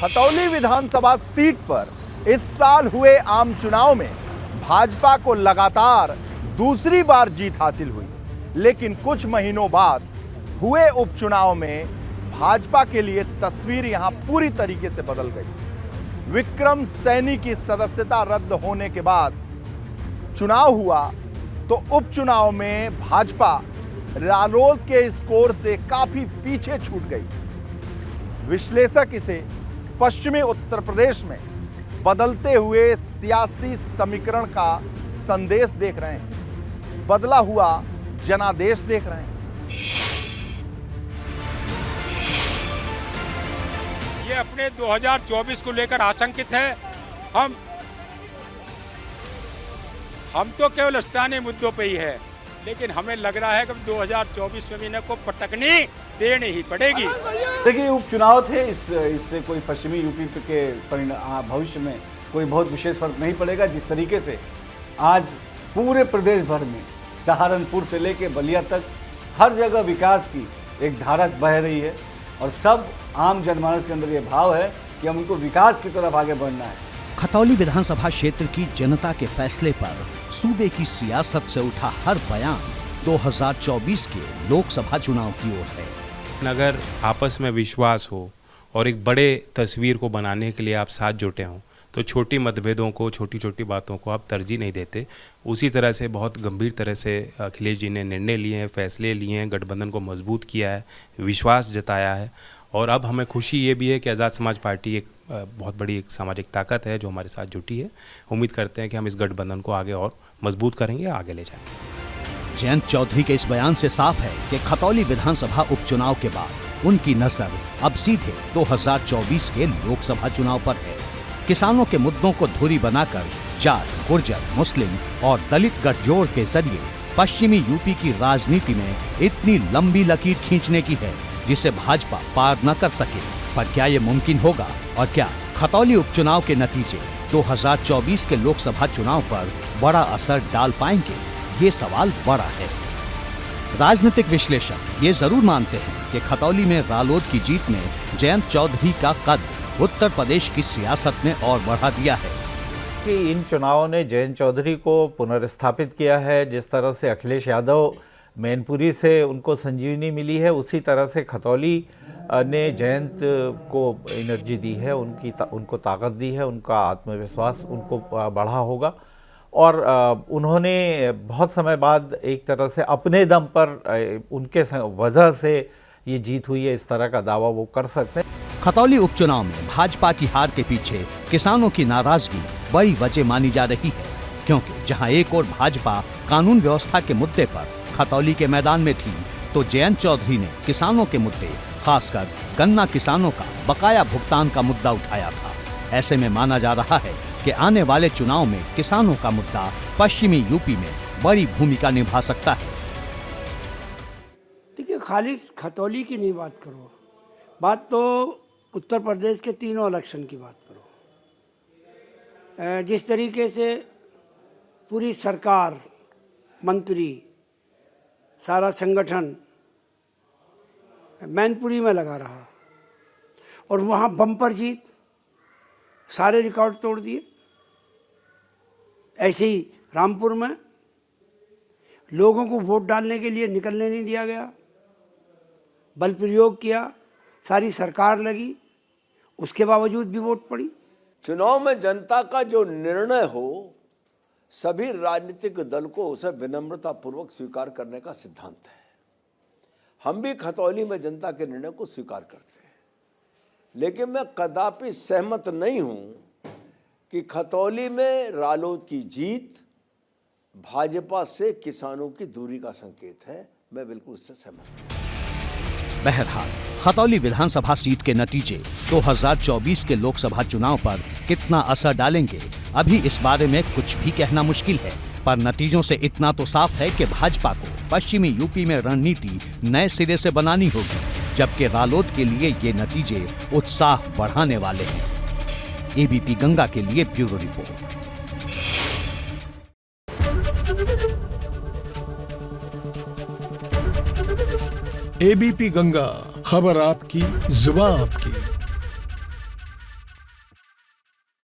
खतौली विधानसभा seat पर इस साल हुए आम चुनाव में भाजपा को लगातार दूसरी बार जीत हासिल हुई, लेकिन कुछ महीनों बाद हुए उपचुनाव में भाजपा के लिए तस्वीर यहां पूरी तरीके से बदल गई। विक्रम सैनी की सदस्यता रद्द होने के बाद चुनाव हुआ तो उपचुनाव में भाजपा रालोद के स्कोर से काफी पीछे छूट गई। विश्लेषक इसे पश्चिमी उत्तर प्रदेश में बदलते हुए सियासी समीकरण का संदेश देख रहे हैं, बदला हुआ जनादेश देख रहे हैं। ये अपने 2024 को लेकर आशंकित है। हम तो केवल स्थानीय मुद्दों पे ही है, लेकिन हमें लग रहा है कि 2024 में भी इन्हें को पटकनी देनी ही पड़ेगी। देखिए, उपचुनाव थे, इससे कोई पश्चिमी यूपी के भविष्य में कोई बहुत विशेष फर्क नहीं पड़ेगा। जिस तरीके से आज पूरे प्रदेश भर में सहारनपुर से लेकर बलिया तक हर जगह विकास की एक धारा बह रही है और सब आम जनमानस के अंदर ये भाव है कि हम उनको विकास की तरफ आगे बढ़ना है। खतौली विधानसभा क्षेत्र की जनता के फैसले पर सूबे की सियासत से उठा हर बयान 2024 के लोकसभा चुनाव की ओर है। अगर आपस में विश्वास हो और एक बड़े तस्वीर को बनाने के लिए आप साथ जुटे हों तो छोटी मतभेदों को, छोटी छोटी बातों को आप तरजीह नहीं देते। उसी तरह से बहुत गंभीर तरह से अखिलेश जी ने निर्णय लिए हैं, फैसले लिए हैं, गठबंधन को मजबूत किया है, विश्वास जताया है। और अब हमें खुशी ये भी है कि आज़ाद समाज पार्टी एक बहुत बड़ी एक सामाजिक ताकत है जो हमारे साथ जुटी है। उम्मीद करते हैं कि हम इस गठबंधन को आगे और मजबूत करेंगे, आगे ले जाएंगे। जयंत चौधरी के इस बयान से साफ है कि खतौली विधानसभा उपचुनाव के बाद उनकी नजर अब सीधे 2024 के लोकसभा चुनाव पर है। किसानों के मुद्दों को धुरी बनाकर जाट, गुर्जर, मुस्लिम और दलित गठजोड़ के जरिए पश्चिमी यूपी की राजनीति में इतनी लंबी लकीर खींचने की है जिसे भाजपा पार न कर सके। पर क्या ये मुमकिन होगा और क्या खतौली उपचुनाव के नतीजे 2024 के लोकसभा चुनाव पर बड़ा असर डाल पाएंगे? ये सवाल बड़ा है। राजनीतिक विश्लेषक ये जरूर मानते हैं कि खतौली में रालोद की जीत ने जयंत चौधरी का कद उत्तर प्रदेश की सियासत में और बढ़ा दिया है कि इन चुनावों ने जयंत चौधरी को पुनर्स्थापित किया है। जिस तरह से अखिलेश यादव मैनपुरी से उनको संजीवनी मिली है, उसी तरह से खतौली ने जयंत को एनर्जी दी है, उनको ताकत दी है, उनका आत्मविश्वास उनको बढ़ा होगा। और उन्होंने बहुत समय बाद एक तरह से अपने दम पर उनके वजह से ये जीत हुई है, इस तरह का दावा वो कर सकते हैं। खतौली उपचुनाव में भाजपा की हार के पीछे किसानों की नाराजगी बड़ी वजह मानी जा रही है, क्योंकि जहां एक ओर भाजपा कानून व्यवस्था के मुद्दे पर खतौली के मैदान में थी, तो जयंत चौधरी ने किसानों के मुद्दे, खासकर गन्ना किसानों का बकाया भुगतान का मुद्दा उठाया था। ऐसे में माना जा रहा है कि आने वाले चुनाव में किसानों का मुद्दा पश्चिमी यूपी में बड़ी भूमिका निभा सकता है। देखिए, खाली खतौली की नहीं बात करो, बात तो उत्तर प्रदेश के तीनों इलेक्शन की बात करो। जिस तरीके से पूरी सरकार, मंत्री, सारा संगठन मैनपुरी में लगा रहा और वहाँ बम्पर जीत, सारे रिकॉर्ड तोड़ दिए। ऐसे ही रामपुर में लोगों को वोट डालने के लिए निकलने नहीं दिया गया, बल प्रयोग किया, सारी सरकार लगी, उसके बावजूद भी वोट पड़ी। चुनाव में जनता का जो निर्णय हो, सभी राजनीतिक दल को उसे विनम्रता पूर्वक स्वीकार करने का सिद्धांत है। हम भी खतौली में जनता के निर्णय को स्वीकार करते हैं, लेकिन मैं कदापि सहमत नहीं हूं कि खतौली में रालोद की जीत भाजपा से किसानों की दूरी का संकेत है। मैं बिल्कुल इससे सहमत हूं। बहरहाल, खतौली विधानसभा सीट के नतीजे 2024 के लोकसभा चुनाव पर कितना असर डालेंगे, अभी इस बारे में कुछ भी कहना मुश्किल है। पर नतीजों से इतना तो साफ है कि भाजपा को पश्चिमी यूपी में रणनीति नए siरे से बनानी होगी, जबकि रालोद के लिए ये नतीजे उत्साह बढ़ाने वाले हैं। एबीपी गंगा के लिए ब्यूरो रिपोर्ट। एबीपी गंगा, खबर आपकी, जुबान आपकी।